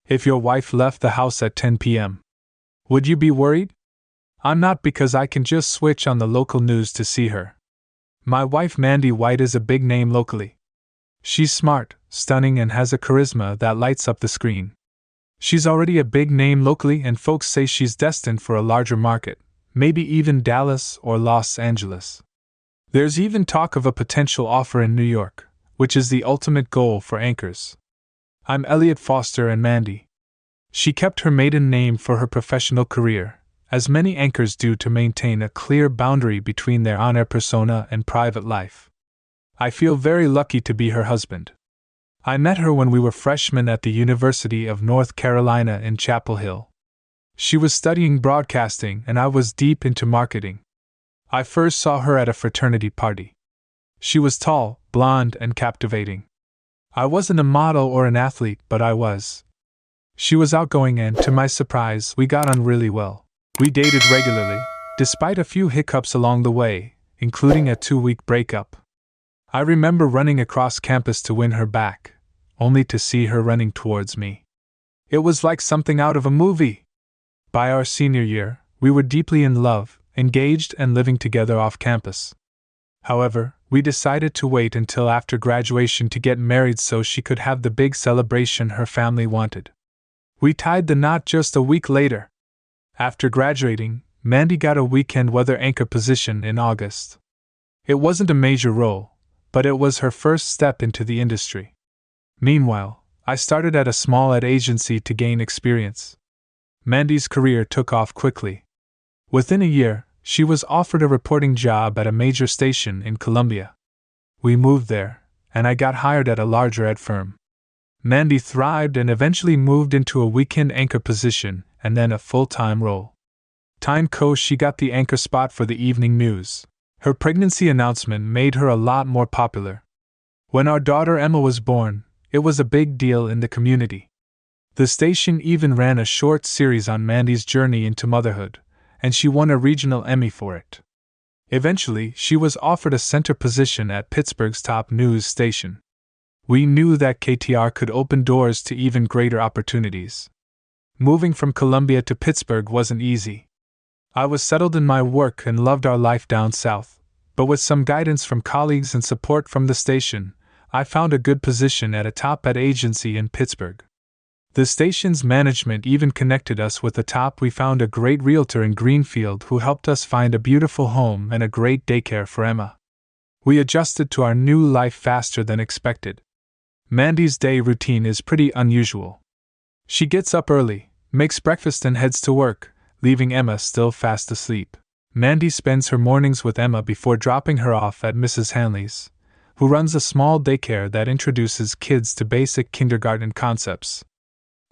If your wife left the house at 10 p.m., would you be worried? I'm not, because I can just switch on the local news to see her. My wife Mandy White is a big name locally. She's smart, stunning, and has a charisma that lights up the screen. She's already a big name locally, and folks say she's destined for a larger market, maybe even Dallas or Los Angeles. There's even talk of a potential offer in New York, which is the ultimate goal for anchors. I'm Elliot Foster, and Mandy. She kept her maiden name for her professional career, as many anchors do, to maintain a clear boundary between their on-air persona and private life. I feel very lucky to be her husband. I met her when we were freshmen at the University of North Carolina in Chapel Hill. She was studying broadcasting and I was deep into marketing. I first saw her at a fraternity party. She was tall, blonde, and captivating. I wasn't a model or an athlete, but I was. She was outgoing and, to my surprise, we got on really well. We dated regularly, despite a few hiccups along the way, including a 2-week breakup. I remember running across campus to win her back, only to see her running towards me. It was like something out of a movie. By our senior year, we were deeply in love, engaged, and living together off campus. However, we decided to wait until after graduation to get married so she could have the big celebration her family wanted. We tied the knot just a week later. After graduating, Mandy got a weekend weather anchor position in August. It wasn't a major role, but it was her first step into the industry. Meanwhile, I started at a small ad agency to gain experience. Mandy's career took off quickly. Within a year, she was offered a reporting job at a major station in Columbia. We moved there, and I got hired at a larger ad firm. Mandy thrived and eventually moved into a weekend anchor position and then a full-time role. She got the anchor spot for the evening news. Her pregnancy announcement made her a lot more popular. When our daughter Emma was born, it was a big deal in the community. The station even ran a short series on Mandy's journey into motherhood, and she won a regional Emmy for it. Eventually, she was offered a center position at Pittsburgh's top news station. We knew that KTR could open doors to even greater opportunities. Moving from Columbia to Pittsburgh wasn't easy. I was settled in my work and loved our life down south, but with some guidance from colleagues and support from the station, I found a good position at a top ad agency in Pittsburgh. The station's management even connected us with we found a great realtor in Greenfield who helped us find a beautiful home and a great daycare for Emma. We adjusted to our new life faster than expected. Mandy's day routine is pretty unusual. She gets up early, makes breakfast and heads to work, leaving Emma still fast asleep. Mandy spends her mornings with Emma before dropping her off at Mrs. Hanley's, who runs a small daycare that introduces kids to basic kindergarten concepts.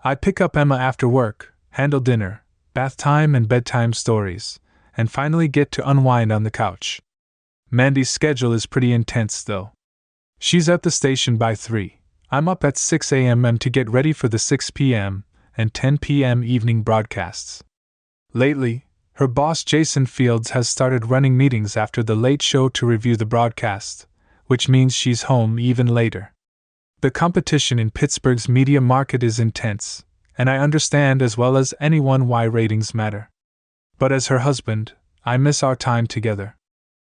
I pick up Emma after work, handle dinner, bath time and bedtime stories, and finally get to unwind on the couch. Mandy's schedule is pretty intense though. She's at the station by 3. I'm up at 6 a.m. to get ready for the 6 p.m. and 10 p.m. evening broadcasts. Lately, her boss Jason Fields has started running meetings after the late show to review the broadcast, which means she's home even later. The competition in Pittsburgh's media market is intense, and I understand as well as anyone why ratings matter. But as her husband, I miss our time together.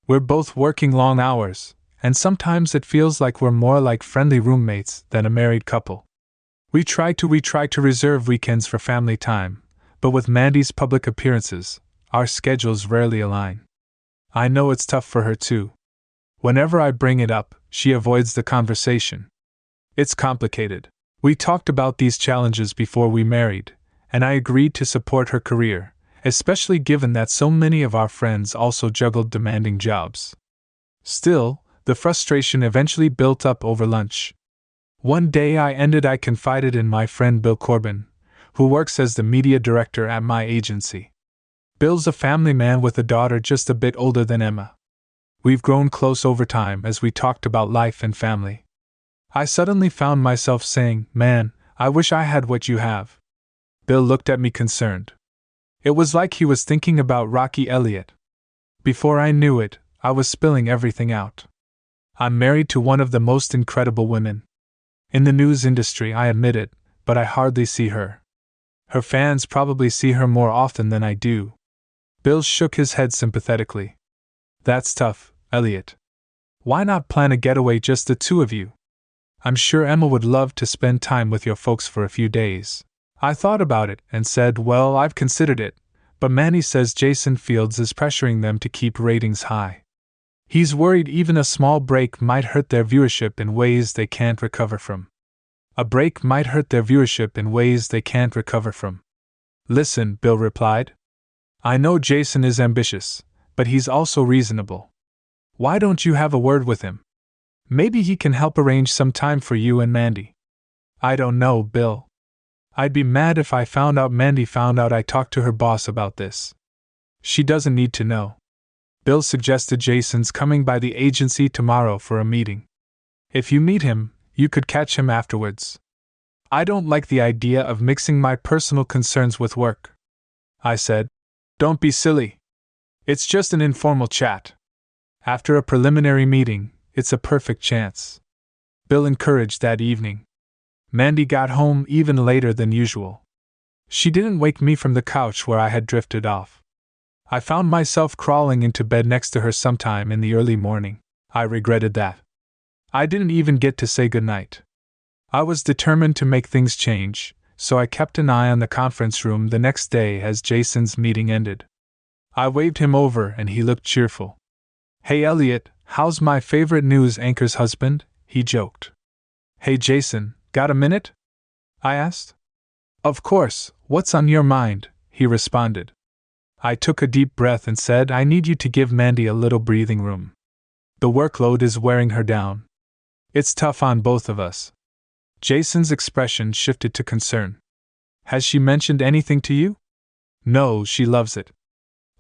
We're both working long hours, and sometimes it feels like we're more like friendly roommates than a married couple. We try to reserve weekends for family time, but with Mandy's public appearances, our schedules rarely align. I know it's tough for her too. Whenever I bring it up, she avoids the conversation. It's complicated. We talked about these challenges before we married, and I agreed to support her career, especially given that so many of our friends also juggled demanding jobs. Still, the frustration eventually built up over lunch. One day I confided in my friend Bill Corbin, who works as the media director at my agency. Bill's a family man with a daughter just a bit older than Emma. We've grown close over time as we talked about life and family. I suddenly found myself saying, "Man, I wish I had what you have." Bill looked at me concerned. It was like he was thinking about Rocky Elliott. Before I knew it, I was spilling everything out. I'm married to one of the most incredible women in the news industry, I admit it, but I hardly see her. Her fans probably see her more often than I do. Bill shook his head sympathetically. That's tough, Elliot. Why not plan a getaway, just the two of you? I'm sure Emma would love to spend time with your folks for a few days. I thought about it and said, well, I've considered it, but Manny says Jason Fields is pressuring them to keep ratings high. He's worried even a small break might hurt their viewership in ways they can't recover from. A break might hurt their viewership in ways they can't recover from. Listen, Bill replied. I know Jason is ambitious, but he's also reasonable. Why don't you have a word with him? Maybe he can help arrange some time for you and Mandy. I don't know, Bill. I'd be mad if I found out Mandy found out I talked to her boss about this. She doesn't need to know. Bill suggested Jason's coming by the agency tomorrow for a meeting. If you meet him, you could catch him afterwards. I don't like the idea of mixing my personal concerns with work. I said, don't be silly. It's just an informal chat. After a preliminary meeting, it's a perfect chance. Bill encouraged that evening. Mandy got home even later than usual. She didn't wake me from the couch where I had drifted off. I found myself crawling into bed next to her sometime in the early morning. I regretted that. I didn't even get to say goodnight. I was determined to make things change, so I kept an eye on the conference room the next day as Jason's meeting ended. I waved him over and he looked cheerful. Hey Elliot, how's my favorite news anchor's husband? He joked. Hey Jason, got a minute? I asked. Of course, what's on your mind? He responded. I took a deep breath and said, I need you to give Mandy a little breathing room. The workload is wearing her down. It's tough on both of us. Jason's expression shifted to concern. Has she mentioned anything to you? No, she loves it.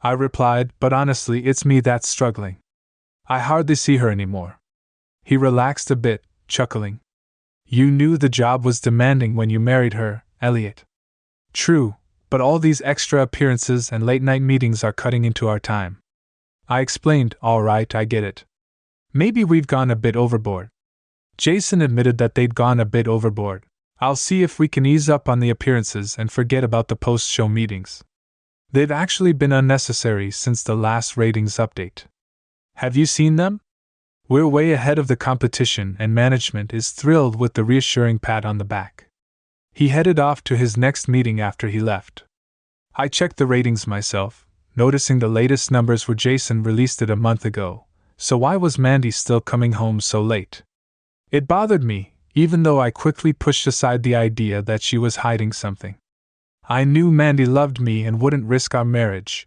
I replied, but honestly, it's me that's struggling. I hardly see her anymore. He relaxed a bit, chuckling. You knew the job was demanding when you married her, Elliot. True, but all these extra appearances and late-night meetings are cutting into our time. I explained, all right, I get it. Maybe we've gone a bit overboard. Jason admitted that they'd gone a bit overboard. I'll see if we can ease up on the appearances and forget about the post-show meetings. They've actually been unnecessary since the last ratings update. Have you seen them? We're way ahead of the competition and management is thrilled with the reassuring pat on the back. He headed off to his next meeting after he left. I checked the ratings myself, noticing the latest numbers were Jason released it a month ago, so why was Mandy still coming home so late? It bothered me, even though I quickly pushed aside the idea that she was hiding something. I knew Mandy loved me and wouldn't risk our marriage.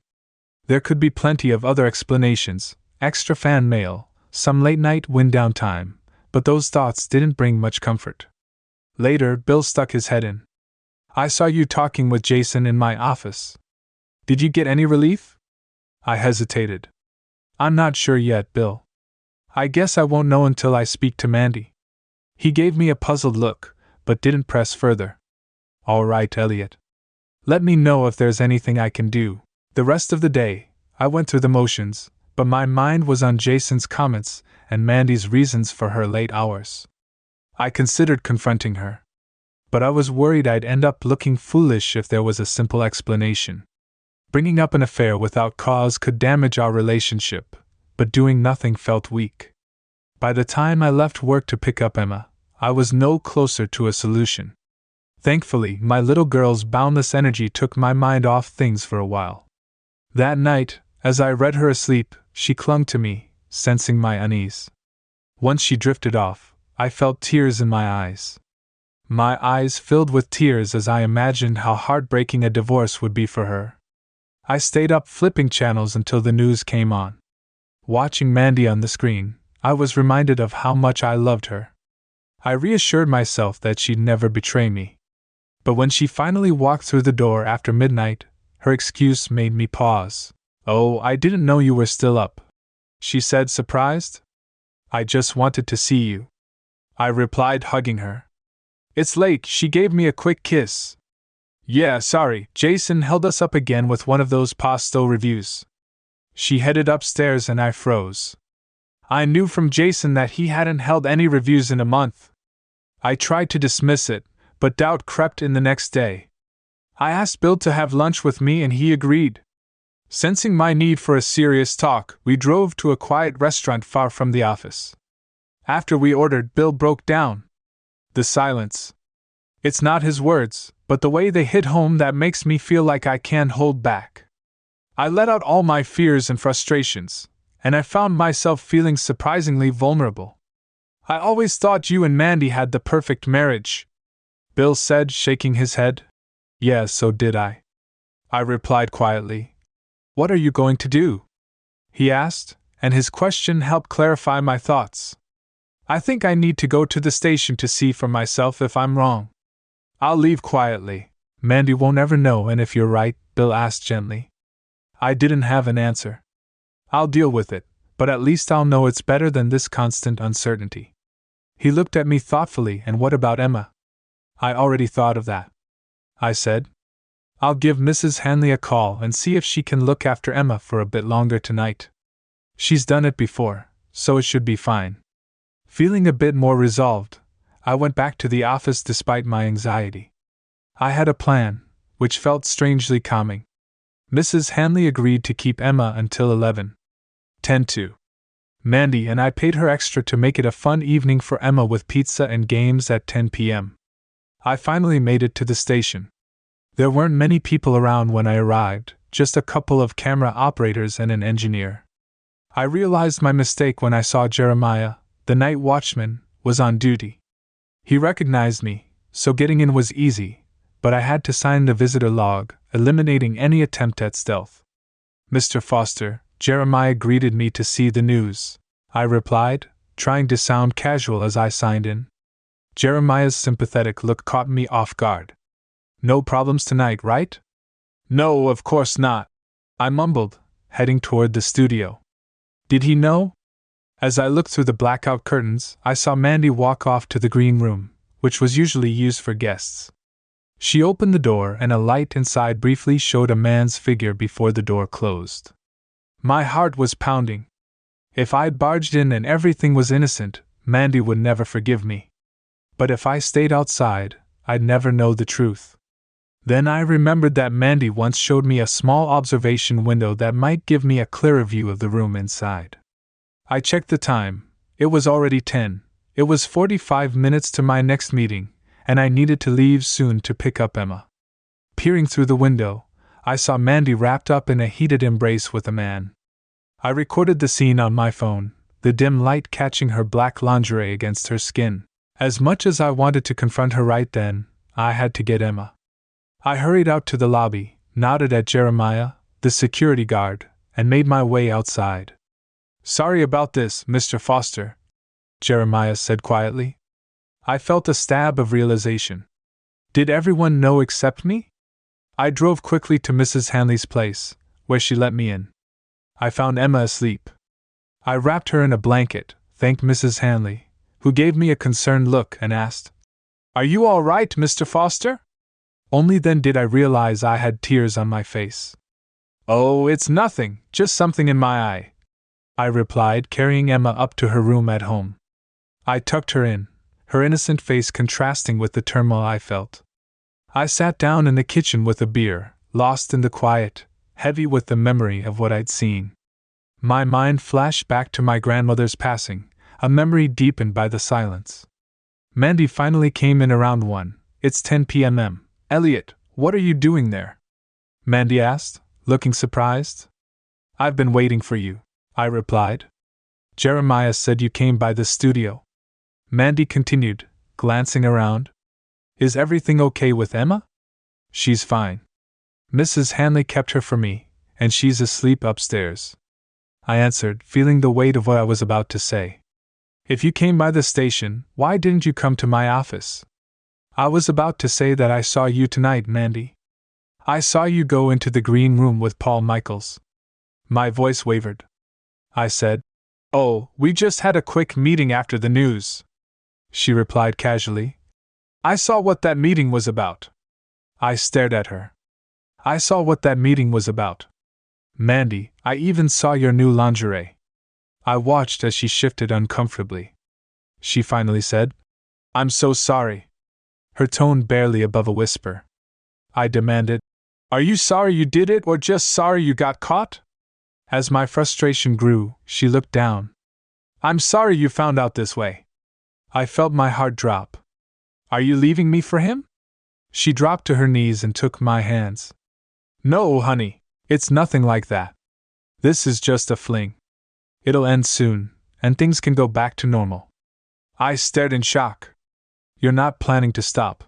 There could be plenty of other explanations, extra fan mail, some late-night wind-down time, but those thoughts didn't bring much comfort. Later, Bill stuck his head in. I saw you talking with Jason in my office. Did you get any relief? I hesitated. I'm not sure yet, Bill. I guess I won't know until I speak to Mandy. He gave me a puzzled look, but didn't press further. All right, Elliot. Let me know if there's anything I can do. The rest of the day, I went through the motions, but my mind was on Jason's comments and Mandy's reasons for her late hours. I considered confronting her, but I was worried I'd end up looking foolish if there was a simple explanation. Bringing up an affair without cause could damage our relationship, but doing nothing felt weak. By the time I left work to pick up Emma, I was no closer to a solution. Thankfully, my little girl's boundless energy took my mind off things for a while. That night, as I read her asleep, she clung to me, sensing my unease. Once she drifted off, I felt tears in my eyes. My eyes filled with tears as I imagined how heartbreaking a divorce would be for her. I stayed up flipping channels until the news came on. Watching Mandy on the screen, I was reminded of how much I loved her. I reassured myself that she'd never betray me. But when she finally walked through the door after midnight, her excuse made me pause. Oh, I didn't know you were still up, she said, surprised. I just wanted to see you, I replied, hugging her. It's late, she gave me a quick kiss. Yeah, sorry, Jason held us up again with one of those Pasto reviews. She headed upstairs and I froze. I knew from Jason that he hadn't held any reviews in a month. I tried to dismiss it, but doubt crept in the next day. I asked Bill to have lunch with me and he agreed. Sensing my need for a serious talk, we drove to a quiet restaurant far from the office. After we ordered, Bill broke down. The silence. It's not his words, but the way they hit home that makes me feel like I can't hold back. I let out all my fears and frustrations, and I found myself feeling surprisingly vulnerable. I always thought you and Mandy had the perfect marriage, Bill said, shaking his head. Yeah, so did I. I replied quietly. What are you going to do? He asked, and his question helped clarify my thoughts. I think I need to go to the station to see for myself if I'm wrong. I'll leave quietly. Mandy won't ever know, and if you're right, Bill asked gently. I didn't have an answer. I'll deal with it, but at least I'll know it's better than this constant uncertainty. He looked at me thoughtfully. And what about Emma? I already thought of that, I said. I'll give Mrs. Hanley a call and see if she can look after Emma for a bit longer tonight. She's done it before, so it should be fine. Feeling a bit more resolved, I went back to the office despite my anxiety. I had a plan, which felt strangely calming. Mrs. Hanley agreed to keep Emma until 11:10 to. Mandy and I paid her extra to make it a fun evening for Emma with pizza and games at 10 p.m. I finally made it to the station. There weren't many people around when I arrived, just a couple of camera operators and an engineer. I realized my mistake when I saw Jeremiah, the night watchman, was on duty. He recognized me, so getting in was easy, but I had to sign the visitor log, eliminating any attempt at stealth. Mr. Foster, Jeremiah greeted me to see the news, I replied, trying to sound casual as I signed in. Jeremiah's sympathetic look caught me off guard. No problems tonight, right? No, of course not, I mumbled, heading toward the studio. Did he know? As I looked through the blackout curtains, I saw Mandy walk off to the green room, which was usually used for guests. She opened the door and a light inside briefly showed a man's figure before the door closed. My heart was pounding. If I'd barged in and everything was innocent, Mandy would never forgive me. But if I stayed outside, I'd never know the truth. Then I remembered that Mandy once showed me a small observation window that might give me a clearer view of the room inside. I checked the time. It was already 10. It was 45 minutes to my next meeting, and I needed to leave soon to pick up Emma. Peering through the window, I saw Mandy wrapped up in a heated embrace with a man. I recorded the scene on my phone, the dim light catching her black lingerie against her skin. As much as I wanted to confront her right then, I had to get Emma. I hurried out to the lobby, nodded at Jeremiah, the security guard, and made my way outside. Sorry about this, Mr. Foster, Jeremiah said quietly. I felt a stab of realization. Did everyone know except me? I drove quickly to Mrs. Hanley's place, where she let me in. I found Emma asleep. I wrapped her in a blanket, thanked Mrs. Hanley, who gave me a concerned look and asked, Are you all right, Mr. Foster? Only then did I realize I had tears on my face. Oh, it's nothing, just something in my eye, I replied, carrying Emma up to her room at home. I tucked her in, her innocent face contrasting with the turmoil I felt. I sat down in the kitchen with a beer, lost in the quiet, heavy with the memory of what I'd seen. My mind flashed back to my grandmother's passing, a memory deepened by the silence. Mandy finally came in around 1. It's 10 p.m. Elliot, what are you doing there? Mandy asked, looking surprised. I've been waiting for you, I replied. Jeremiah said you came by the studio. Mandy continued, glancing around. Is everything okay with Emma? She's fine. Mrs. Hanley kept her for me, and she's asleep upstairs, I answered, feeling the weight of what I was about to say. If you came by the station, why didn't you come to my office? I was about to say that I saw you tonight, Mandy. I saw you go into the green room with Paul Michaels. My voice wavered. I said, Oh, we just had a quick meeting after the news. She replied casually. I saw what that meeting was about. I stared at her. I saw what that meeting was about. Mandy, I even saw your new lingerie. I watched as she shifted uncomfortably. She finally said, I'm so sorry. her tone barely above a whisper. I demanded, "Are you sorry you did it or just sorry you got caught?" As my frustration grew, she looked down. "I'm sorry you found out this way." I felt my heart drop. "Are you leaving me for him?" She dropped to her knees and took my hands. "No, honey, it's nothing like that. This is just a fling. It'll end soon, and things can go back to normal." I stared in shock. "You're not planning to stop.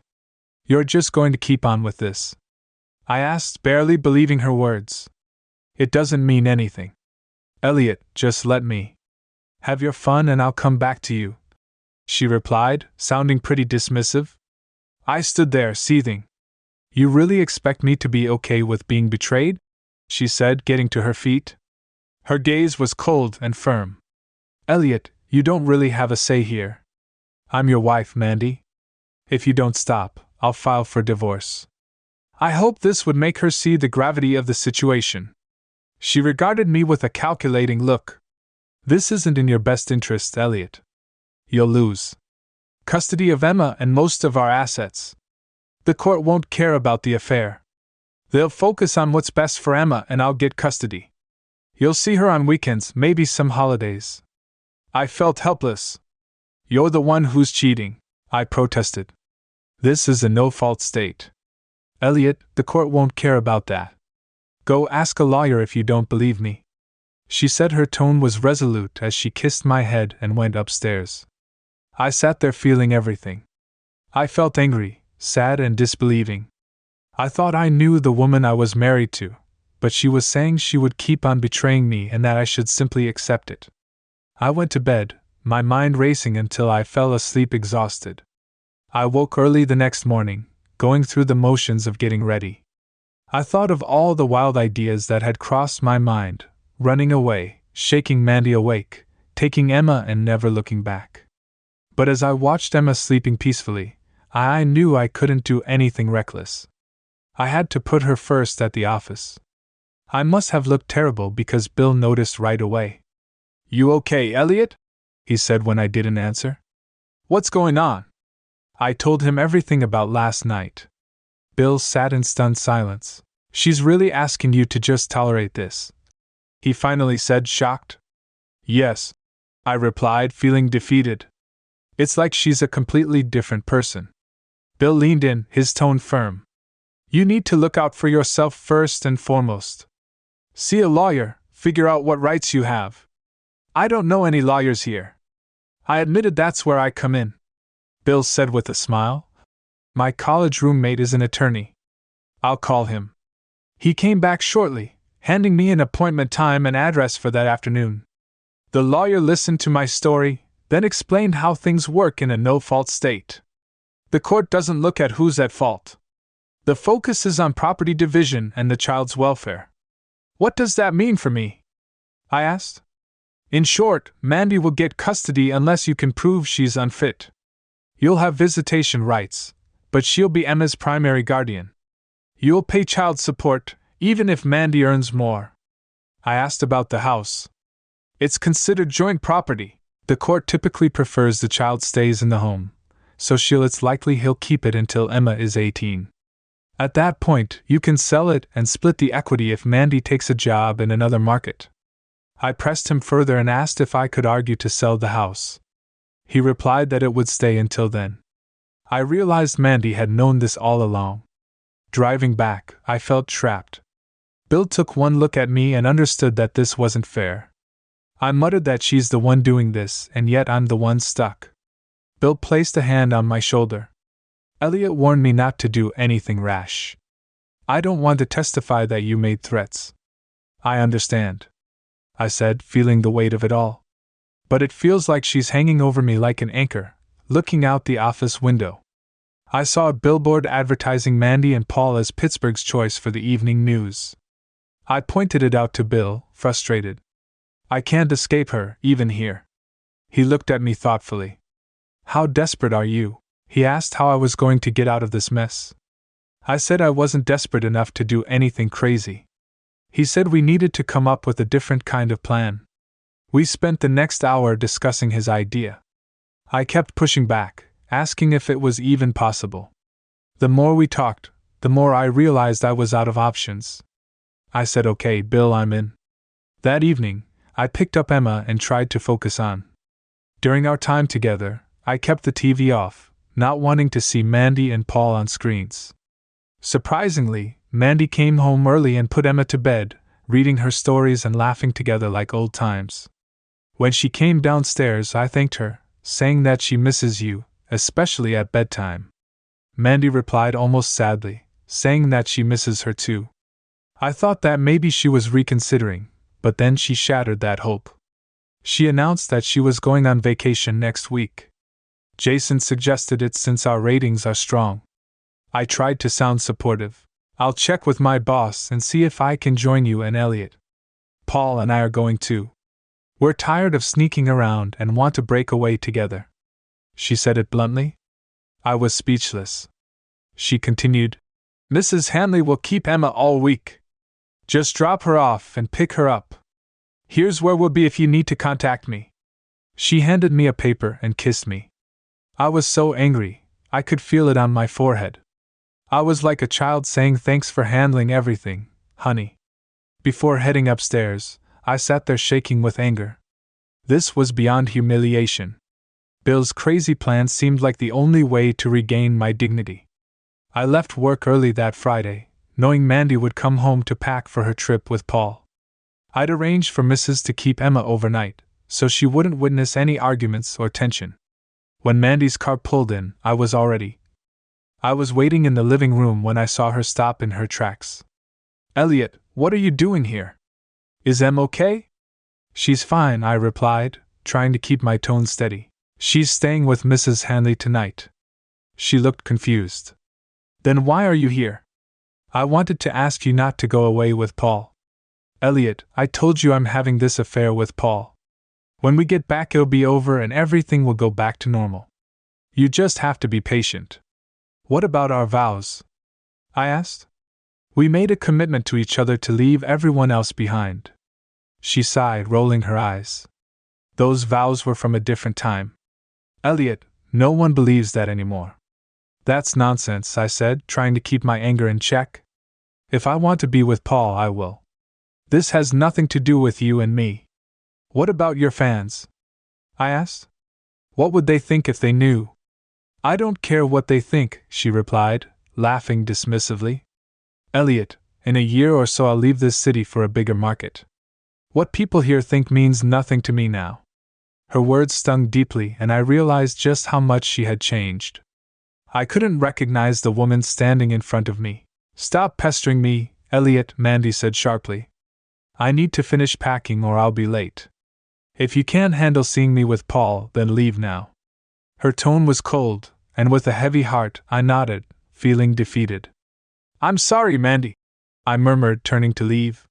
You're just going to keep on with this?" I asked, barely believing her words. "It doesn't mean anything. Elliot, just let me have your fun and I'll come back to you," she replied, sounding pretty dismissive. I stood there, seething. "You really expect me to be okay with being betrayed?" she said, getting to her feet. Her gaze was cold and firm. "Elliot, you don't really have a say here. I'm your wife, Mandy. If you don't stop, I'll file for divorce." I hoped this would make her see the gravity of the situation. She regarded me with a calculating look. "This isn't in your best interest, Elliot. You'll lose custody of Emma and most of our assets. The court won't care about the affair. They'll focus on what's best for Emma and I'll get custody. You'll see her on weekends, maybe some holidays." I felt helpless. "You're the one who's cheating," I protested. "This is a no-fault state. Elliot, the court won't care about that. Go ask a lawyer if you don't believe me," she said. Her tone was resolute as she kissed my head and went upstairs. I sat there feeling everything. I felt angry, sad, and disbelieving. I thought I knew the woman I was married to, but she was saying she would keep on betraying me and that I should simply accept it. I went to bed, my mind racing until I fell asleep exhausted. I woke early the next morning, going through the motions of getting ready. I thought of all the wild ideas that had crossed my mind: running away, shaking Mandy awake, taking Emma, and never looking back. But as I watched Emma sleeping peacefully, I knew I couldn't do anything reckless. I had to put her first at the office. I must have looked terrible because Bill noticed right away. "You okay, Elliot?" he said when I didn't answer. "What's going on?" I told him everything about last night. Bill sat in stunned silence. "She's really asking you to just tolerate this?" he finally said, shocked. "Yes," I replied, feeling defeated. "It's like she's a completely different person." Bill leaned in, his tone firm. "You need to look out for yourself first and foremost. See a lawyer, figure out what rights you have." "I don't know any lawyers here." I admitted that's where I come in. Bill said with a smile. "My college roommate is an attorney. I'll call him." He came back shortly, handing me an appointment time and address for that afternoon. The lawyer listened to my story, then explained how things work in a no-fault state. The court doesn't look at who's at fault. The focus is on property division and the child's welfare. "What does that mean for me?" I asked. "In short, Mandy will get custody unless you can prove she's unfit. You'll have visitation rights, but she'll be Emma's primary guardian. You'll pay child support, even if Mandy earns more." I asked about the house. "It's considered joint property. The court typically prefers the child stays in the home, so it's likely he'll keep it until Emma is 18. At that point, you can sell it and split the equity if Mandy takes a job in another market." I pressed him further and asked if I could argue to sell the house. He replied that it would stay until then. I realized Mandy had known this all along. Driving back, I felt trapped. Bill took one look at me and understood that this wasn't fair. I muttered that she's the one doing this, and yet I'm the one stuck. Bill placed a hand on my shoulder. "Elliot warned me not to do anything rash. I don't want to testify that you made threats." "I understand," I said, feeling the weight of it all. "But it feels like she's hanging over me like an anchor, looking out the office window." I saw a billboard advertising Mandy and Paul as Pittsburgh's choice for the evening news. I pointed it out to Bill, frustrated. "I can't escape her, even here." He looked at me thoughtfully. "How desperate are you?" he asked. How I was going to get out of this mess. I said I wasn't desperate enough to do anything crazy. He said we needed to come up with a different kind of plan. We spent the next hour discussing his idea. I kept pushing back, asking if it was even possible. The more we talked, the more I realized I was out of options. I said, "Okay, Bill, I'm in." That evening, I picked up Emma and tried to focus on. During our time together, I kept the TV off, not wanting to see Mandy and Paul on screens. Surprisingly, Mandy came home early and put Emma to bed, reading her stories and laughing together like old times. When she came downstairs, I thanked her, saying that she misses you, especially at bedtime. Mandy replied almost sadly, saying that she misses her too. I thought that maybe she was reconsidering, but then she shattered that hope. She announced that she was going on vacation next week. Jason suggested it since our ratings are strong. I tried to sound supportive. "I'll check with my boss and see if I can join you and Elliot. Paul and I are going too. We're tired of sneaking around and want to break away together." She said it bluntly. I was speechless. She continued, "Mrs. Hanley will keep Emma all week. Just drop her off and pick her up. Here's where we'll be if you need to contact me." She handed me a paper and kissed me. I was so angry, I could feel it on my forehead. I was like a child saying thanks for handling everything, honey. Before heading upstairs, I sat there shaking with anger. This was beyond humiliation. Bill's crazy plan seemed like the only way to regain my dignity. I left work early that Friday, knowing Mandy would come home to pack for her trip with Paul. I'd arranged for Mrs. to keep Emma overnight, so she wouldn't witness any arguments or tension. When Mandy's car pulled in, I was waiting in the living room when I saw her stop in her tracks. "Elliot, what are you doing here? Is Em okay?" "She's fine," I replied, trying to keep my tone steady. "She's staying with Mrs. Hanley tonight." She looked confused. "Then why are you here?" "I wanted to ask you not to go away with Paul." "Elliot, I told you I'm having this affair with Paul. When we get back it'll be over and everything will go back to normal. You just have to be patient." "What about our vows?" I asked. "We made a commitment to each other to leave everyone else behind." She sighed, rolling her eyes. "Those vows were from a different time. Elliot, no one believes that anymore." "That's nonsense," I said, trying to keep my anger in check. "If I want to be with Paul, I will. This has nothing to do with you and me." "What about your fans?" I asked. "What would they think if they knew?" "I don't care what they think," she replied, laughing dismissively. "Elliot, in a year or so I'll leave this city for a bigger market. What people here think means nothing to me now." Her words stung deeply, and I realized just how much she had changed. I couldn't recognize the woman standing in front of me. "Stop pestering me, Elliot," Mandy said sharply. "I need to finish packing or I'll be late. If you can't handle seeing me with Paul, then leave now." Her tone was cold, and with a heavy heart, I nodded, feeling defeated. "I'm sorry, Mandy," I murmured, turning to leave.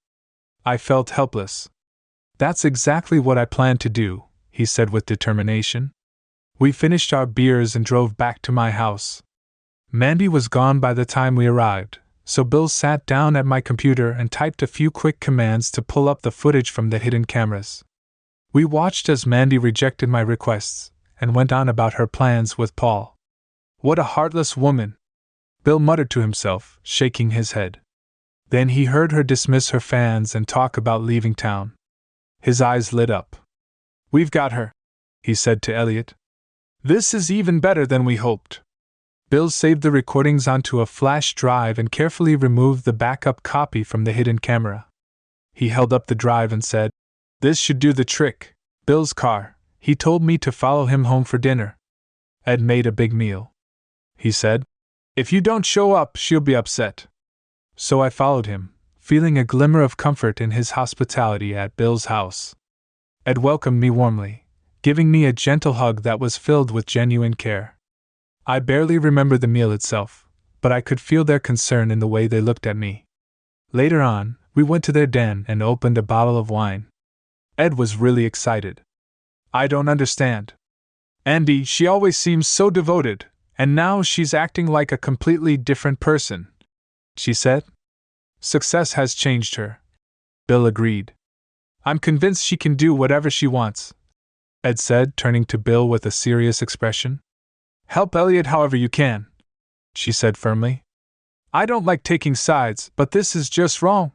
I felt helpless. "That's exactly what I planned to do," he said with determination. We finished our beers and drove back to my house. Mandy was gone by the time we arrived, so Bill sat down at my computer and typed a few quick commands to pull up the footage from the hidden cameras. We watched as Mandy rejected my requests and went on about her plans with Paul. "What a heartless woman," Bill muttered to himself, shaking his head. Then he heard her dismiss her fans and talk about leaving town. His eyes lit up. "We've got her," he said to Elliot. "This is even better than we hoped." Bill saved the recordings onto a flash drive and carefully removed the backup copy from the hidden camera. He held up the drive and said, "This should do the trick." Bill's car. He told me to follow him home for dinner. "Ed made a big meal," he said. "If you don't show up, she'll be upset." So I followed him, feeling a glimmer of comfort in his hospitality at Bill's house. Ed welcomed me warmly, giving me a gentle hug that was filled with genuine care. I barely remember the meal itself, but I could feel their concern in the way they looked at me. Later on, we went to their den and opened a bottle of wine. Ed was really excited. "I don't understand. Andy, she always seems so devoted, and now she's acting like a completely different person," she said. "Success has changed her," Bill agreed. "I'm convinced she can do whatever she wants," Ed said, turning to Bill with a serious expression. "Help Elliot however you can. she said firmly. I don't like taking sides, but this is just wrong.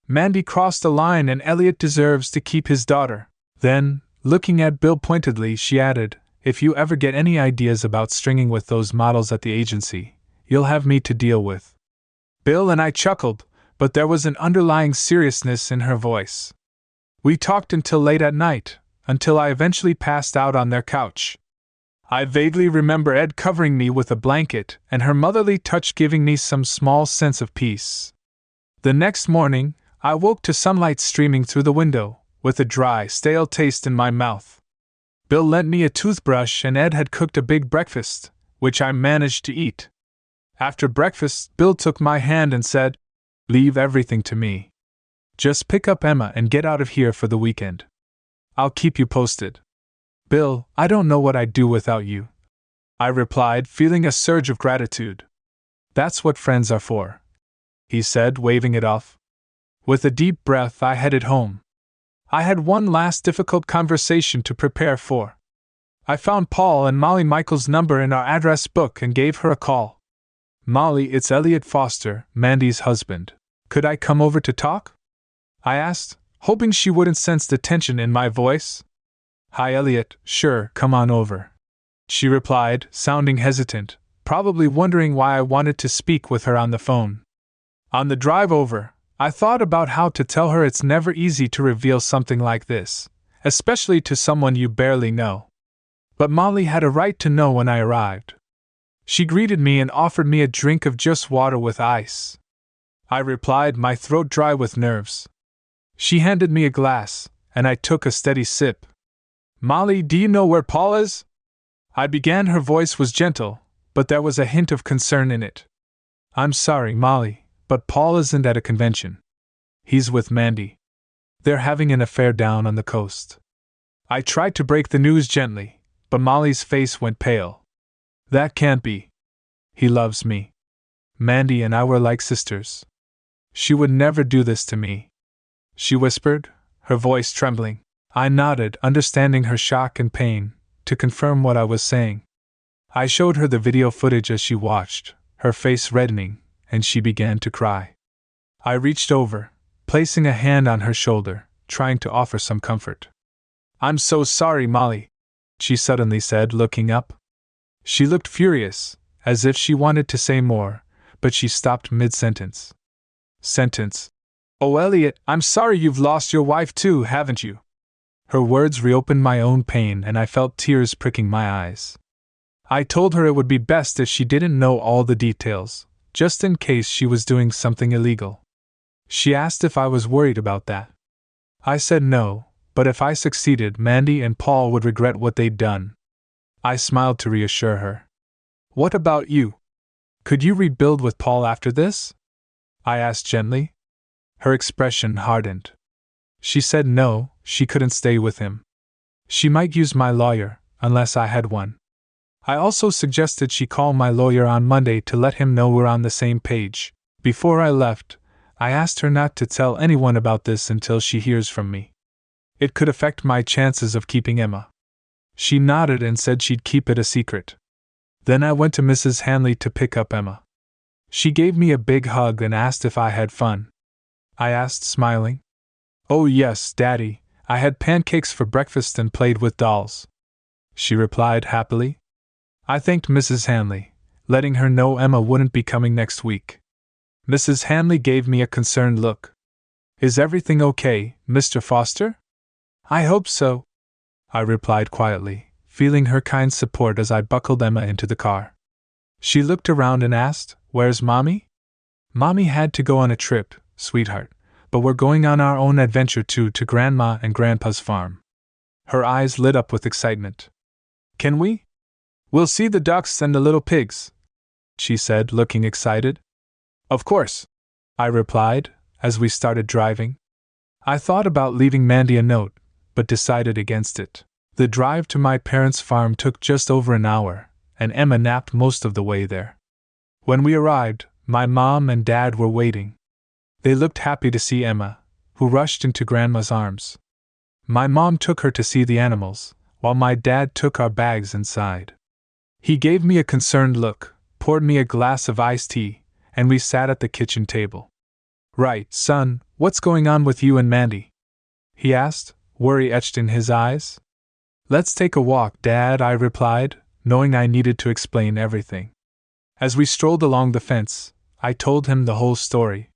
Mandy crossed a line and Elliot deserves to keep his daughter. Then, looking at Bill pointedly, she added, if you ever get any ideas about stringing with those models at the agency, you'll have me to deal with. Bill and I chuckled, but there was an underlying seriousness in her voice. We talked until late at night, until I eventually passed out on their couch. I vaguely remember Ed covering me with a blanket and her motherly touch giving me some small sense of peace. The next morning, I woke to sunlight streaming through the window, with a dry, stale taste in my mouth. Bill lent me a toothbrush and Ed had cooked a big breakfast, which I managed to eat. After breakfast, Bill took my hand and said, leave everything to me. Just pick up Emma and get out of here for the weekend. I'll keep you posted. Bill, I don't know what I'd do without you, I replied, feeling a surge of gratitude. That's what friends are for, he said, waving it off. With a deep breath, I headed home. I had one last difficult conversation to prepare for. I found Paul and Molly Michael's number in our address book and gave her a call. Molly, it's Elliot Foster, Mandy's husband. Could I come over to talk? I asked, hoping she wouldn't sense the tension in my voice. Hi, Elliot, sure, come on over, she replied, sounding hesitant, probably wondering why I wanted to speak with her on the phone. On the drive over, I thought about how to tell her it's never easy to reveal something like this, especially to someone you barely know. But Molly had a right to know when I arrived. She greeted me and offered me a drink of just water with ice. I replied, my throat dry with nerves. She handed me a glass, and I took a steady sip. Molly, do you know where Paul is? I began. Her voice was gentle, but there was a hint of concern in it. I'm sorry, Molly, but Paul isn't at a convention. He's with Mandy. They're having an affair down on the coast. I tried to break the news gently, but Molly's face went pale. That can't be. He loves me. Mandy and I were like sisters. She would never do this to me, she whispered, her voice trembling. I nodded, understanding her shock and pain, to confirm what I was saying. I showed her the video footage as she watched, her face reddening, and she began to cry. I reached over, placing a hand on her shoulder, trying to offer some comfort. I'm so sorry, Molly, she suddenly said, looking up. She looked furious, as if she wanted to say more, but she stopped mid-sentence. Oh, Elliot, I'm sorry you've lost your wife too, haven't you? Her words reopened my own pain and I felt tears pricking my eyes. I told her it would be best if she didn't know all the details, just in case she was doing something illegal. She asked if I was worried about that. I said no, but if I succeeded, Mandy and Paul would regret what they'd done. I smiled to reassure her. What about you? Could you rebuild with Paul after this? I asked gently. Her expression hardened. She said no, she couldn't stay with him. She might use my lawyer, unless I had one. I also suggested she call my lawyer on Monday to let him know we're on the same page. Before I left, I asked her not to tell anyone about this until she hears from me. It could affect my chances of keeping Emma. She nodded and said she'd keep it a secret. Then I went to Mrs. Hanley to pick up Emma. She gave me a big hug and asked if I had fun. I asked, smiling. Oh yes, Daddy, I had pancakes for breakfast and played with dolls, she replied happily. I thanked Mrs. Hanley, letting her know Emma wouldn't be coming next week. Mrs. Hanley gave me a concerned look. Is everything okay, Mr. Foster? I hope so, I replied quietly, feeling her kind support as I buckled Emma into the car. She looked around and asked, Where's Mommy? Mommy had to go on a trip, sweetheart, but we're going on our own adventure to Grandma and Grandpa's farm. Her eyes lit up with excitement. Can we? We'll see the ducks and the little pigs, she said, looking excited. Of course, I replied, as we started driving. I thought about leaving Mandy a note, but decided against it. The drive to my parents' farm took just over an hour, and Emma napped most of the way there. When we arrived, my mom and dad were waiting. They looked happy to see Emma, who rushed into Grandma's arms. My mom took her to see the animals, while my dad took our bags inside. He gave me a concerned look, poured me a glass of iced tea, and we sat at the kitchen table. "Right, son, what's going on with you and Mandy?" he asked, worry etched in his eyes. "Let's take a walk, Dad," I replied, knowing I needed to explain everything. As we strolled along the fence, I told him the whole story.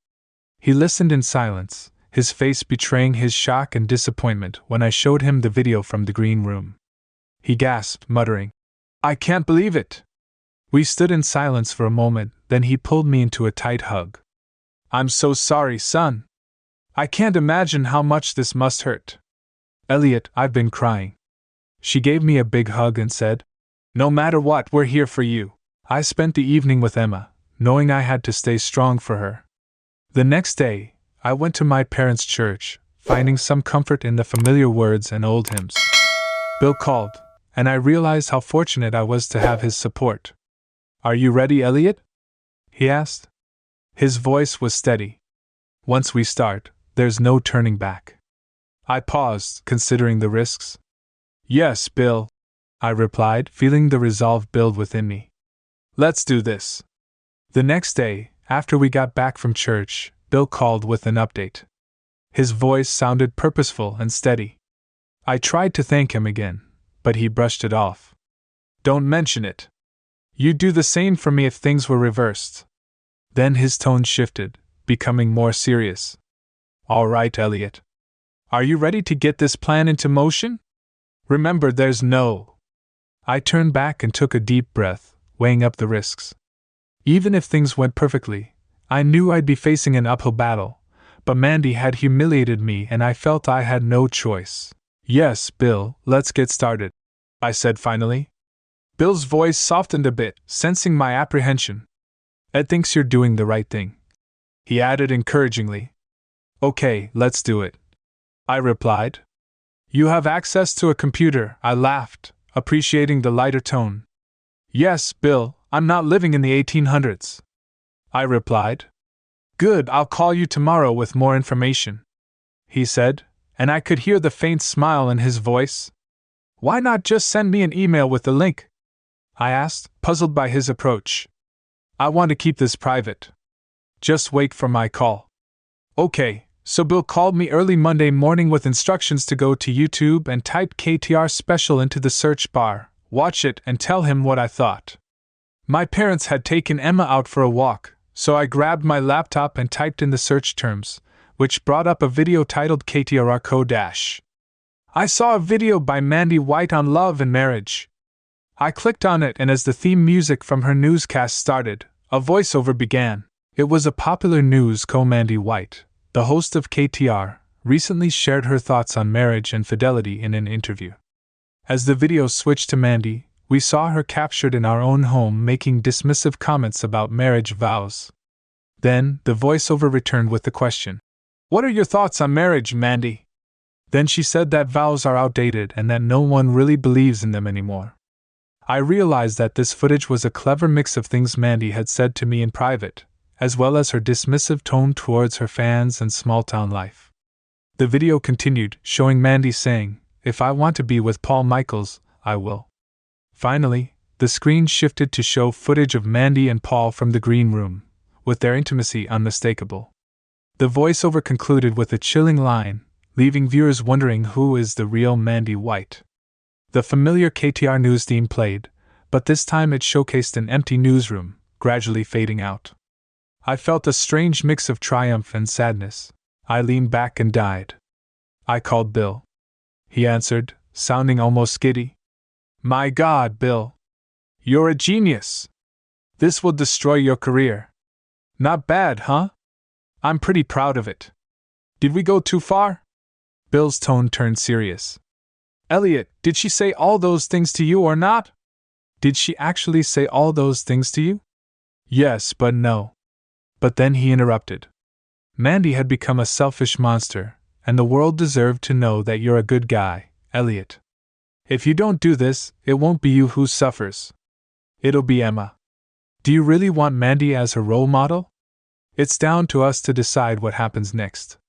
He listened in silence, his face betraying his shock and disappointment when I showed him the video from the green room. He gasped, muttering, "I can't believe it!" We stood in silence for a moment, then he pulled me into a tight hug. "I'm so sorry, son. I can't imagine how much this must hurt. Elliot, I've been crying." She gave me a big hug and said, "No matter what, we're here for you." I spent the evening with Emma, knowing I had to stay strong for her. The next day, I went to my parents' church, finding some comfort in the familiar words and old hymns. Bill called, and I realized how fortunate I was to have his support. "Are you ready, Elliot?" he asked. His voice was steady. "Once we start, there's no turning back." I paused, considering the risks. "Yes, Bill," I replied, feeling the resolve build within me. "Let's do this." The next day, after we got back from church, Bill called with an update. His voice sounded purposeful and steady. I tried to thank him again, but he brushed it off. "Don't mention it. You'd do the same for me if things were reversed." Then his tone shifted, becoming more serious. "All right, Elliot. Are you ready to get this plan into motion? Remember, there's no..." I turned back and took a deep breath, weighing up the risks. Even if things went perfectly, I knew I'd be facing an uphill battle, but Mandy had humiliated me and I felt I had no choice. "Yes, Bill, let's get started," I said finally. Bill's voice softened a bit, sensing my apprehension. "Ed thinks you're doing the right thing," he added encouragingly. "Okay, let's do it," I replied. "You have access to a computer," I laughed, appreciating the lighter tone. "Yes, Bill, I'm not living in the 1800s," I replied. "Good, I'll call you tomorrow with more information," he said, and I could hear the faint smile in his voice. "Why not just send me an email with the link?" I asked, puzzled by his approach. "I want to keep this private. Just wait for my call." Okay, so Bill called me early Monday morning with instructions to go to YouTube and type KTR Special into the search bar, watch it, and tell him what I thought. My parents had taken Emma out for a walk, so I grabbed my laptop and typed in the search terms, which brought up a video titled KTR Co-. I saw a video by Mandy White on love and marriage. I clicked on it, and as the theme music from her newscast started, a voiceover began. It was a popular news co. Mandy White, the host of KTR, recently shared her thoughts on marriage and fidelity in an interview. As the video switched to Mandy, we saw her captured in our own home making dismissive comments about marriage vows. Then, the voiceover returned with the question, "What are your thoughts on marriage, Mandy?" Then she said that vows are outdated and that no one really believes in them anymore. I realized that this footage was a clever mix of things Mandy had said to me in private, as well as her dismissive tone towards her fans and small-town life. The video continued, showing Mandy saying, "If I want to be with Paul Michaels, I will." Finally, the screen shifted to show footage of Mandy and Paul from the green room, with their intimacy unmistakable. The voiceover concluded with a chilling line, leaving viewers wondering who is the real Mandy White. The familiar KTR news theme played, but this time it showcased an empty newsroom, gradually fading out. I felt a strange mix of triumph and sadness. I leaned back and died. I called Bill. He answered, sounding almost giddy. "My God, Bill. You're a genius. This will destroy your career. Not bad, huh? I'm pretty proud of it. Did we go too far?" Bill's tone turned serious. "Elliot, did she say all those things to you or not? Did she actually say all those things to you?" "Yes, but no." But then he interrupted. "Mandy had become a selfish monster, and the world deserved to know that you're a good guy, Elliot. If you don't do this, it won't be you who suffers. It'll be Emma. Do you really want Mandy as her role model? It's down to us to decide what happens next.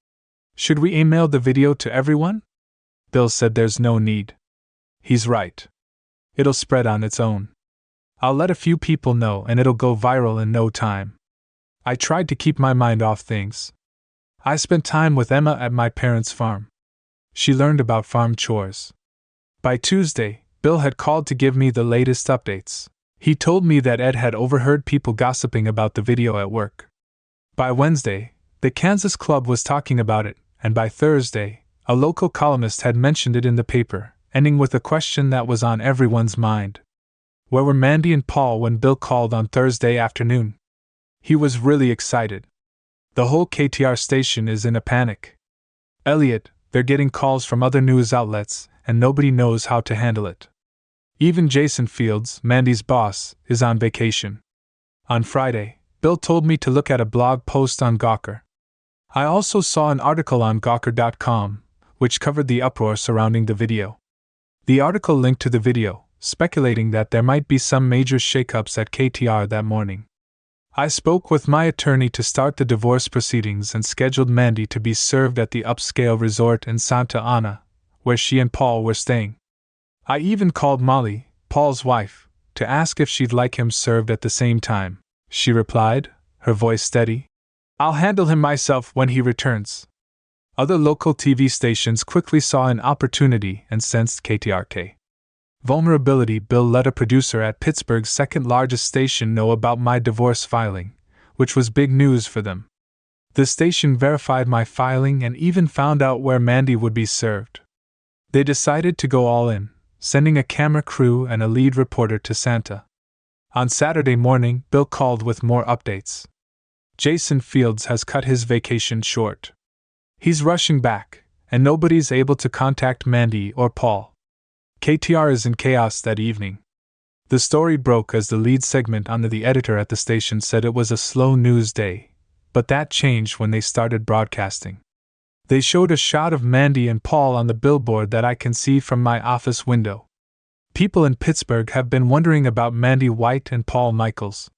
Should we email the video to everyone?" Bill said there's no need. He's right. It'll spread on its own. I'll let a few people know and it'll go viral in no time. I tried to keep my mind off things. I spent time with Emma at my parents' farm. She learned about farm chores. By Tuesday, Bill had called to give me the latest updates. He told me that Ed had overheard people gossiping about the video at work. By Wednesday, the Kansas Club was talking about it, and by Thursday, a local columnist had mentioned it in the paper, ending with a question that was on everyone's mind. Where were Mandy and Paul when Bill called on Thursday afternoon? He was really excited. The whole KTR station is in a panic. Elliot, they're getting calls from other news outlets, and nobody knows how to handle it. Even Jason Fields, Mandy's boss, is on vacation. On Friday, Bill told me to look at a blog post on Gawker. I also saw an article on Gawker.com, which covered the uproar surrounding the video. The article linked to the video, speculating that there might be some major shakeups at KTR that morning. I spoke with my attorney to start the divorce proceedings and scheduled Mandy to be served at the upscale resort in Santa Ana, where she and Paul were staying. I even called Molly, Paul's wife, to ask if she'd like him served at the same time. She replied, her voice steady, "I'll handle him myself when he returns." Other local TV stations quickly saw an opportunity and sensed KTRK vulnerability. Bill let a producer at Pittsburgh's second-largest station know about my divorce filing, which was big news for them. The station verified my filing and even found out where Mandy would be served. They decided to go all in, sending a camera crew and a lead reporter to Santa. On Saturday morning, Bill called with more updates. Jason Fields has cut his vacation short. He's rushing back, and nobody's able to contact Mandy or Paul. KTR is in chaos that evening. The story broke as the lead segment on the editor at the station said it was a slow news day, but that changed when they started broadcasting. They showed a shot of Mandy and Paul on the billboard that I can see from my office window. People in Pittsburgh have been wondering about Mandy White and Paul Michaels.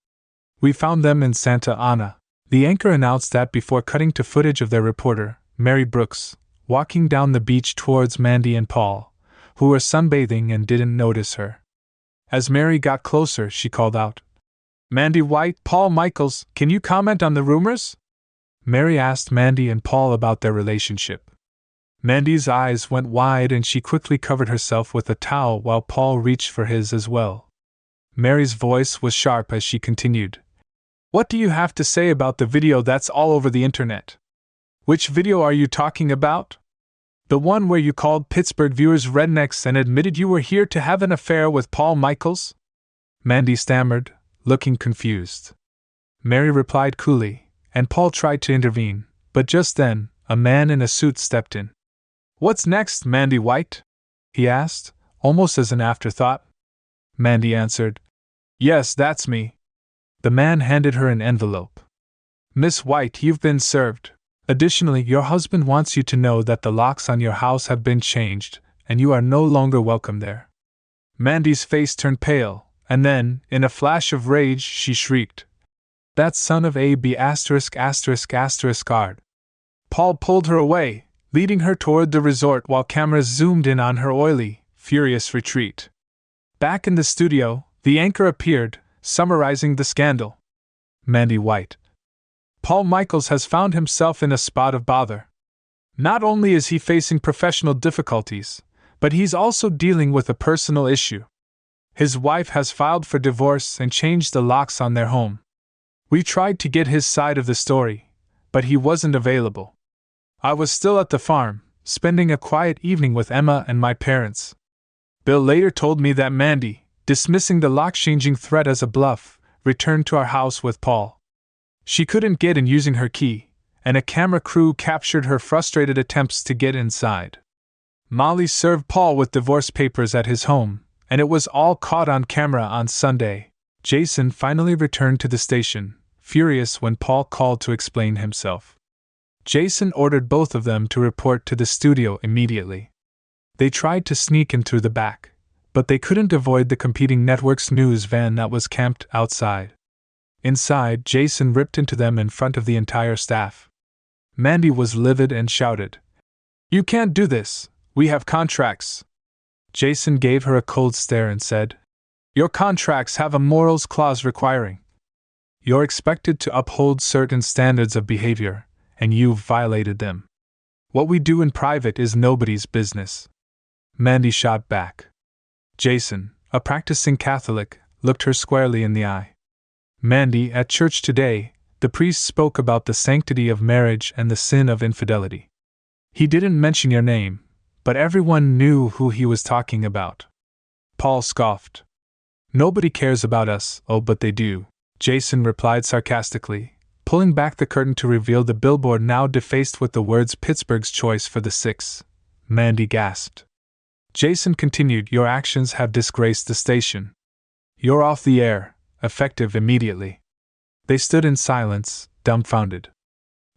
We found them in Santa Ana. The anchor announced that before cutting to footage of their reporter, Mary Brooks, walking down the beach towards Mandy and Paul, who were sunbathing and didn't notice her. As Mary got closer, she called out, "Mandy White, Paul Michaels, can you comment on the rumors?" Mary asked Mandy and Paul about their relationship. Mandy's eyes went wide and she quickly covered herself with a towel while Paul reached for his as well. Mary's voice was sharp as she continued, "What do you have to say about the video that's all over the internet?" "Which video are you talking about?" "The one where you called Pittsburgh viewers rednecks and admitted you were here to have an affair with Paul Michaels?" Mandy stammered, looking confused. Mary replied coolly, and Paul tried to intervene, but just then, a man in a suit stepped in. "What's next, Mandy White?" he asked, almost as an afterthought. Mandy answered, "Yes, that's me." The man handed her an envelope. "Miss White, you've been served. Additionally, your husband wants you to know that the locks on your house have been changed, and you are no longer welcome there." Mandy's face turned pale, and then, in a flash of rage, she shrieked, "That son of a b**********. Paul pulled her away, leading her toward the resort while cameras zoomed in on her oily, furious retreat. Back in the studio, the anchor appeared, summarizing the scandal. Mandy White. "Paul Michaels has found himself in a spot of bother. Not only is he facing professional difficulties, but he's also dealing with a personal issue. His wife has filed for divorce and changed the locks on their home. We tried to get his side of the story, but he wasn't available. I was still at the farm, spending a quiet evening with Emma and my parents. Bill later told me that Mandy, dismissing the lock-changing threat as a bluff, returned to our house with Paul. She couldn't get in using her key, and a camera crew captured her frustrated attempts to get inside. Molly served Paul with divorce papers at his home, and it was all caught on camera on Sunday. Jason finally returned to the station, furious when Paul called to explain himself. Jason ordered both of them to report to the studio immediately. They tried to sneak in through the back, but they couldn't avoid the competing network's news van that was camped outside. Inside, Jason ripped into them in front of the entire staff. Mandy was livid and shouted, "You can't do this, we have contracts." Jason gave her a cold stare and said, Your contracts have a morals clause requiring. You're expected to uphold certain standards of behavior, and you've violated them. What we do in private is nobody's business. Mandy shot back. Jason, a practicing Catholic, looked her squarely in the eye. Mandy, at church today, the priest spoke about the sanctity of marriage and the sin of infidelity. He didn't mention your name, but everyone knew who he was talking about. Paul scoffed. Nobody cares about us, oh but they do, Jason replied sarcastically, pulling back the curtain to reveal the billboard now defaced with the words Pittsburgh's choice for the six. Mandy gasped. Jason continued, your actions have disgraced the station. You're off the air, effective immediately. They stood in silence, dumbfounded.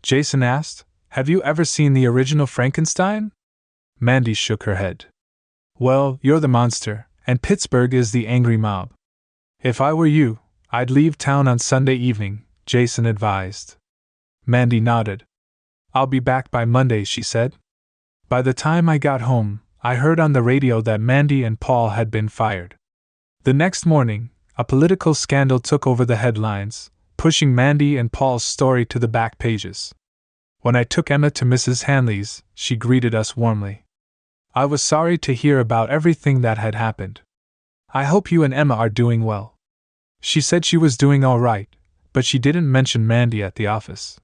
Jason asked, have you ever seen the original Frankenstein? Mandy shook her head. Well, you're the monster, and Pittsburgh is the angry mob. If I were you, I'd leave town on Sunday evening, Jason advised. Mandy nodded. I'll be back by Monday, she said. By the time I got home, I heard on the radio that Mandy and Paul had been fired. The next morning, a political scandal took over the headlines, pushing Mandy and Paul's story to the back pages. When I took Emma to Mrs. Hanley's, she greeted us warmly. I was sorry to hear about everything that had happened. I hope you and Emma are doing well. She said she was doing all right, but she didn't mention Mandy at the office.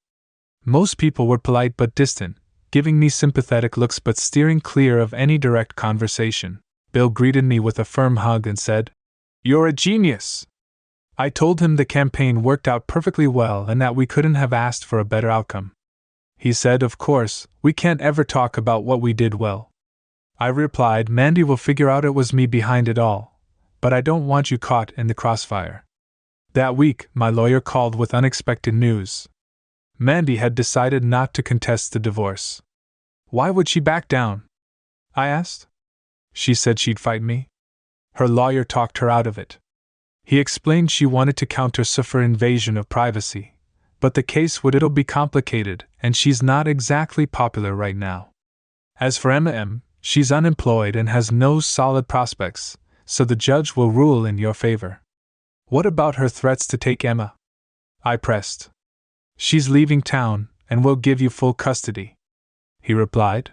Most people were polite but distant, giving me sympathetic looks but steering clear of any direct conversation. Bill greeted me with a firm hug and said, You're a genius! I told him the campaign worked out perfectly well and that we couldn't have asked for a better outcome. He said, Of course, we can't ever talk about what we did well. I replied, Mandy will figure out it was me behind it all, but I don't want you caught in the crossfire. That week, my lawyer called with unexpected news. Mandy had decided not to contest the divorce. Why would she back down? I asked. She said she'd fight me. Her lawyer talked her out of it. He explained she wanted to counter suffer invasion of privacy, but the case would be complicated, and she's not exactly popular right now. As for Emma M., she's unemployed and has no solid prospects, so the judge will rule in your favor. What about her threats to take Emma? I pressed. She's leaving town, and will give you full custody, he replied.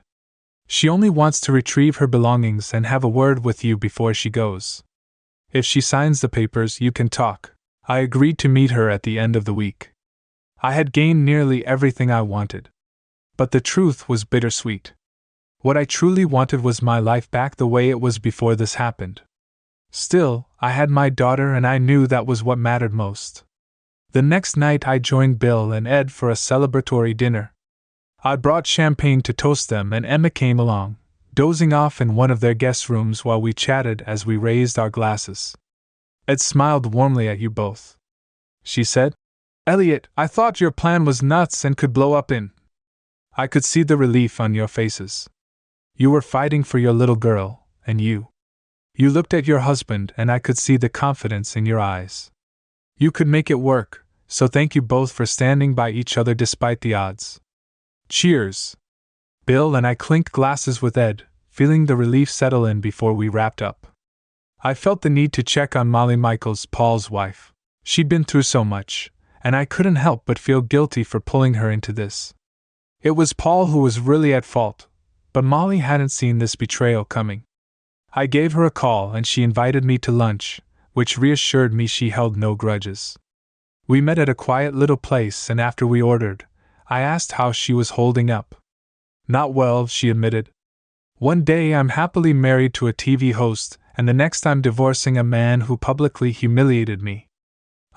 She only wants to retrieve her belongings and have a word with you before she goes. If she signs the papers, you can talk. I agreed to meet her at the end of the week. I had gained nearly everything I wanted. But the truth was bittersweet. What I truly wanted was my life back the way it was before this happened. Still, I had my daughter and I knew that was what mattered most. The next night I joined Bill and Ed for a celebratory dinner. I brought champagne to toast them and Emma came along, dozing off in one of their guest rooms while we chatted as we raised our glasses. Ed smiled warmly at you both. She said, Elliot, I thought your plan was nuts and could blow up in. I could see the relief on your faces. You were fighting for your little girl, and you looked at your husband and I could see the confidence in your eyes. You could make it work. So thank you both for standing by each other despite the odds. Cheers! Bill and I clinked glasses with Ed, feeling the relief settle in before we wrapped up. I felt the need to check on Molly Michaels, Paul's wife. She'd been through so much, and I couldn't help but feel guilty for pulling her into this. It was Paul who was really at fault, but Molly hadn't seen this betrayal coming. I gave her a call and she invited me to lunch, which reassured me she held no grudges. We met at a quiet little place and after we ordered, I asked how she was holding up. Not well, she admitted. One day I'm happily married to a TV host, and the next I'm divorcing a man who publicly humiliated me.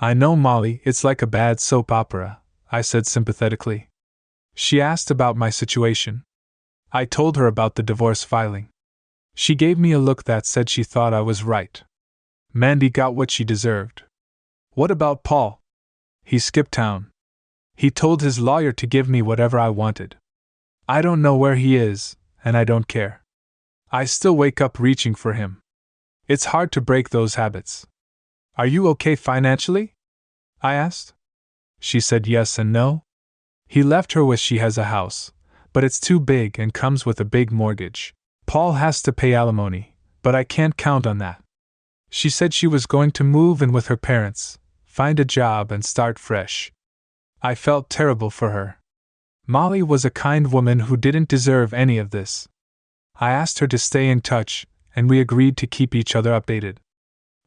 I know, Molly, it's like a bad soap opera, I said sympathetically. She asked about my situation. I told her about the divorce filing. She gave me a look that said she thought I was right. Mandy got what she deserved. What about Paul? He skipped town. He told his lawyer to give me whatever I wanted. I don't know where he is, and I don't care. I still wake up reaching for him. It's hard to break those habits. Are you okay financially? I asked. She said yes and no. He left her with she has a house, but it's too big and comes with a big mortgage. Paul has to pay alimony, but I can't count on that. She said she was going to move in with her parents, find a job, and start fresh. I felt terrible for her. Molly was a kind woman who didn't deserve any of this. I asked her to stay in touch, and we agreed to keep each other updated.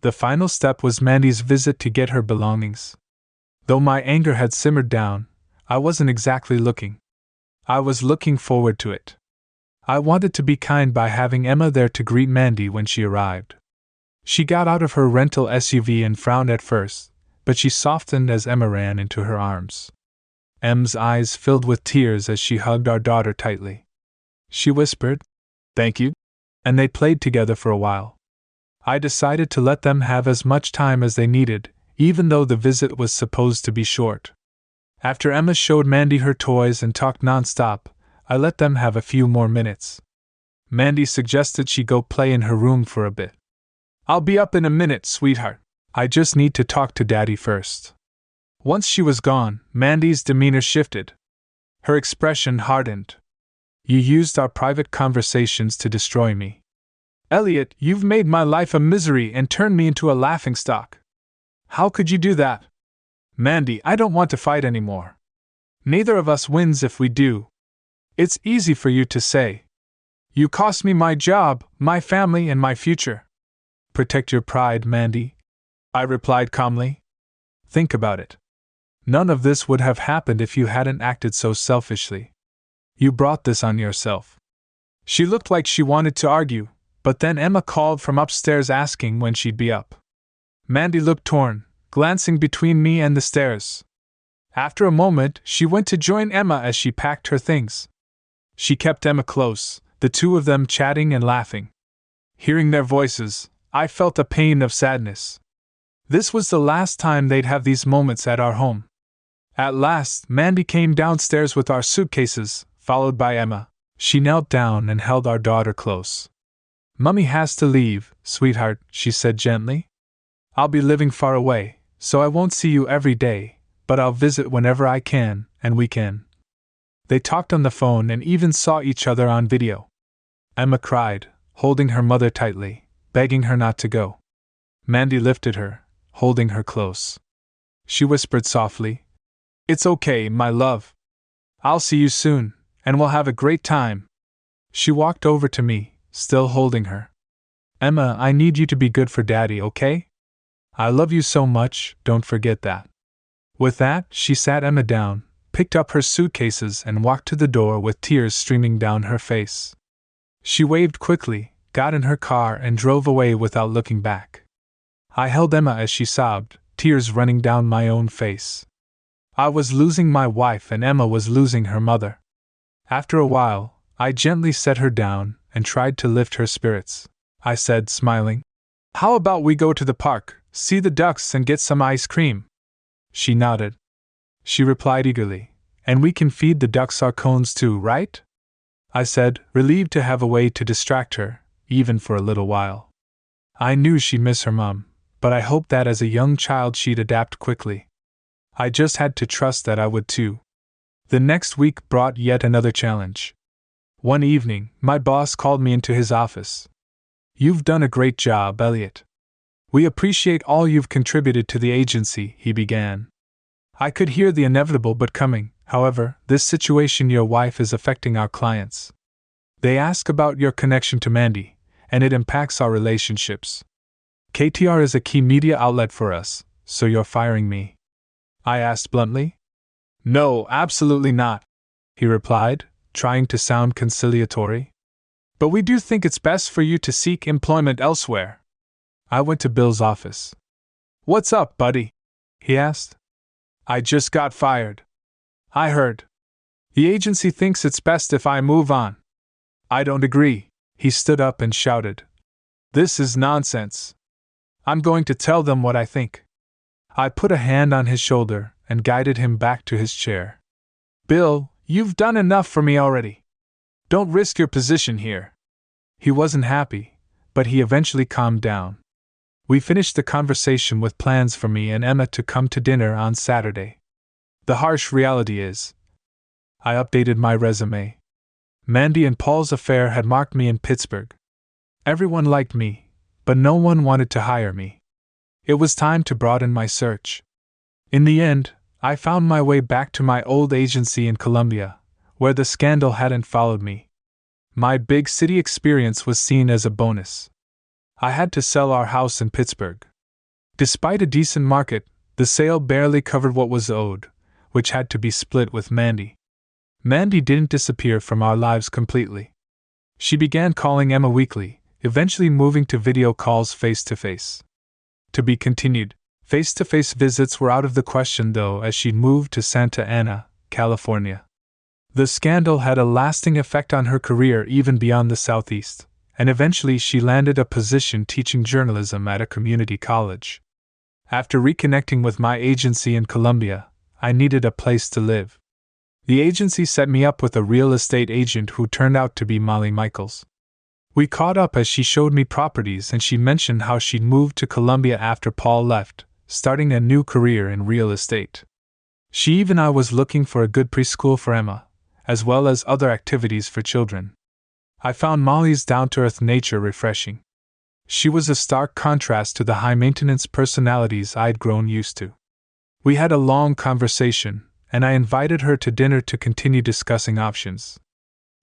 The final step was Mandy's visit to get her belongings. Though my anger had simmered down, I wasn't exactly looking. I was looking forward to it. I wanted to be kind by having Emma there to greet Mandy when she arrived. She got out of her rental SUV and frowned at first, but she softened as Emma ran into her arms. Em's eyes filled with tears as she hugged our daughter tightly. She whispered, "Thank you," and they played together for a while. I decided to let them have as much time as they needed, even though the visit was supposed to be short. After Emma showed Mandy her toys and talked nonstop, I let them have a few more minutes. Mandy suggested she go play in her room for a bit. "I'll be up in a minute, sweetheart. I just need to talk to Daddy first." Once she was gone, Mandy's demeanor shifted. Her expression hardened. "You used our private conversations to destroy me. Elliot, you've made my life a misery and turned me into a laughingstock. How could you do that? Mandy, I don't want to fight anymore. Neither of us wins if we do. It's easy for you to say. You cost me my job, my family, and my future." "Protect your pride, Mandy," I replied calmly. "Think about it. None of this would have happened if you hadn't acted so selfishly. You brought this on yourself." She looked like she wanted to argue, but then Emma called from upstairs asking when she'd be up. Mandy looked torn, glancing between me and the stairs. After a moment, she went to join Emma as she packed her things. She kept Emma close, the two of them chatting and laughing. Hearing their voices, I felt a pain of sadness. This was the last time they'd have these moments at our home. At last, Mandy came downstairs with our suitcases, followed by Emma. She knelt down and held our daughter close. "Mummy has to leave, sweetheart," she said gently. "I'll be living far away, so I won't see you every day, but I'll visit whenever I can, and we can." They talked on the phone and even saw each other on video. Emma cried, holding her mother tightly, begging her not to go. Mandy lifted her, holding her close. She whispered softly, "It's okay, my love. I'll see you soon, and we'll have a great time." She walked over to me, still holding her. "Emma, I need you to be good for Daddy, okay? I love you so much, don't forget that." With that, she sat Emma down, picked up her suitcases, and walked to the door with tears streaming down her face. She waved quickly, got in her car, and drove away without looking back. I held Emma as she sobbed, tears running down my own face. I was losing my wife and Emma was losing her mother. After a while, I gently set her down and tried to lift her spirits. I said, smiling, "How about we go to the park, see the ducks, and get some ice cream?" She nodded. She replied eagerly, "And we can feed the ducks our cones too, right?" I said, relieved to have a way to distract her, even for a little while. I knew she'd miss her mom, but I hoped that as a young child she'd adapt quickly. I just had to trust that I would too. The next week brought yet another challenge. One evening, my boss called me into his office. "You've done a great job, Elliot. We appreciate all you've contributed to the agency," he began. I could hear the inevitable but coming. "However, this situation your wife is affecting our clients. They ask about your connection to Mandy, and it impacts our relationships. KTR is a key media outlet for us, so you're firing me?" I asked bluntly. "No, absolutely not," he replied, trying to sound conciliatory. "But we do think it's best for you to seek employment elsewhere." I went to Bill's office. "What's up, buddy?" he asked. "I just got fired." "I heard. The agency thinks it's best if I move on." "I don't agree," he stood up and shouted. "This is nonsense. I'm going to tell them what I think." I put a hand on his shoulder and guided him back to his chair. "Bill, you've done enough for me already. Don't risk your position here." He wasn't happy, but he eventually calmed down. We finished the conversation with plans for me and Emma to come to dinner on Saturday. The harsh reality is, I updated my resume. Mandy and Paul's affair had marked me in Pittsburgh. Everyone liked me, but no one wanted to hire me. It was time to broaden my search. In the end, I found my way back to my old agency in Columbia, where the scandal hadn't followed me. My big city experience was seen as a bonus. I had to sell our house in Pittsburgh. Despite a decent market, the sale barely covered what was owed, which had to be split with Mandy. Mandy didn't disappear from our lives completely. She began calling Emma weekly, eventually moving to video calls face-to-face. To be continued. Face-to-face visits were out of the question though, as she'd moved to Santa Ana, California. The scandal had a lasting effect on her career even beyond the Southeast, and eventually she landed a position teaching journalism at a community college. After reconnecting with my agency in Columbia, I needed a place to live. The agency set me up with a real estate agent who turned out to be Molly Michaels. We caught up as she showed me properties and she mentioned how she'd moved to Columbia after Paul left, starting a new career in real estate. She even I was looking for a good preschool for Emma, as well as other activities for children. I found Molly's down-to-earth nature refreshing. She was a stark contrast to the high-maintenance personalities I'd grown used to. We had a long conversation, and I invited her to dinner to continue discussing options.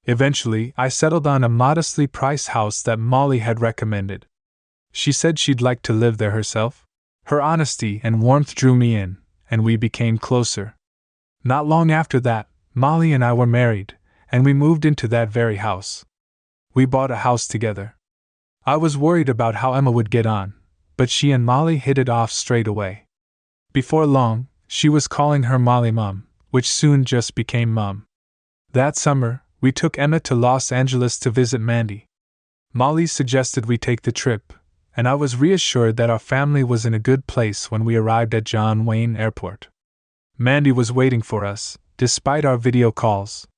Eventually, I settled on a modestly priced house that Molly had recommended. She said she'd like to live there herself. Her honesty and warmth drew me in, and we became closer. Not long after that, Molly and I were married, and we moved into that very house. We bought a house together. I was worried about how Emma would get on, but she and Molly hit it off straight away. Before long, she was calling her Molly Mom, which soon just became Mom. That summer, we took Emma to Los Angeles to visit Mandy. Molly suggested we take the trip, and I was reassured that our family was in a good place when we arrived at John Wayne Airport. Mandy was waiting for us, despite our video calls.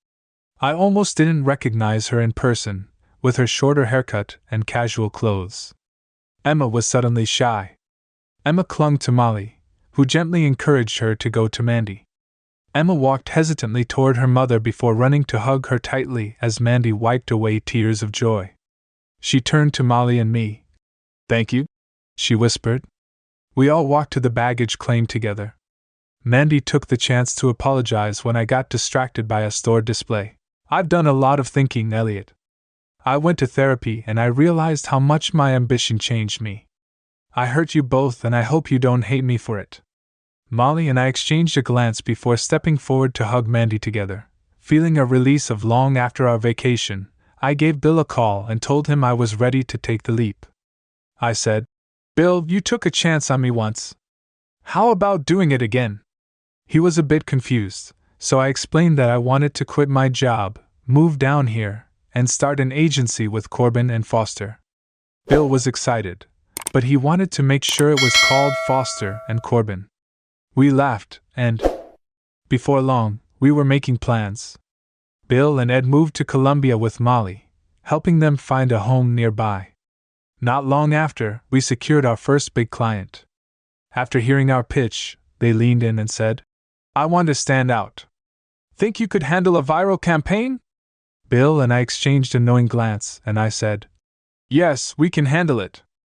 I almost didn't recognize her in person, with her shorter haircut and casual clothes. Emma was suddenly shy. Emma clung to Molly, who gently encouraged her to go to Mandy. Emma walked hesitantly toward her mother before running to hug her tightly as Mandy wiped away tears of joy. She turned to Molly and me. "Thank you," she whispered. We all walked to the baggage claim together. Mandy took the chance to apologize when I got distracted by a store display. "I've done a lot of thinking, Elliot. I went to therapy and I realized how much my ambition changed me. I hurt you both and I hope you don't hate me for it." Molly and I exchanged a glance before stepping forward to hug Mandy together. Feeling a release of long after our vacation, I gave Bill a call and told him I was ready to take the leap. I said, "Bill, you took a chance on me once. How about doing it again?" He was a bit confused, so I explained that I wanted to quit my job, move down here, and start an agency with Corbin and Foster. Bill was excited, but he wanted to make sure it was called Foster and Corbin. We laughed, and before long, we were making plans. Bill and Ed moved to Columbia with Molly, helping them find a home nearby. Not long after, we secured our first big client. After hearing our pitch, they leaned in and said, "I want to stand out. Think you could handle a viral campaign?" Bill and I exchanged a knowing glance, and I said, "Yes, we can handle it."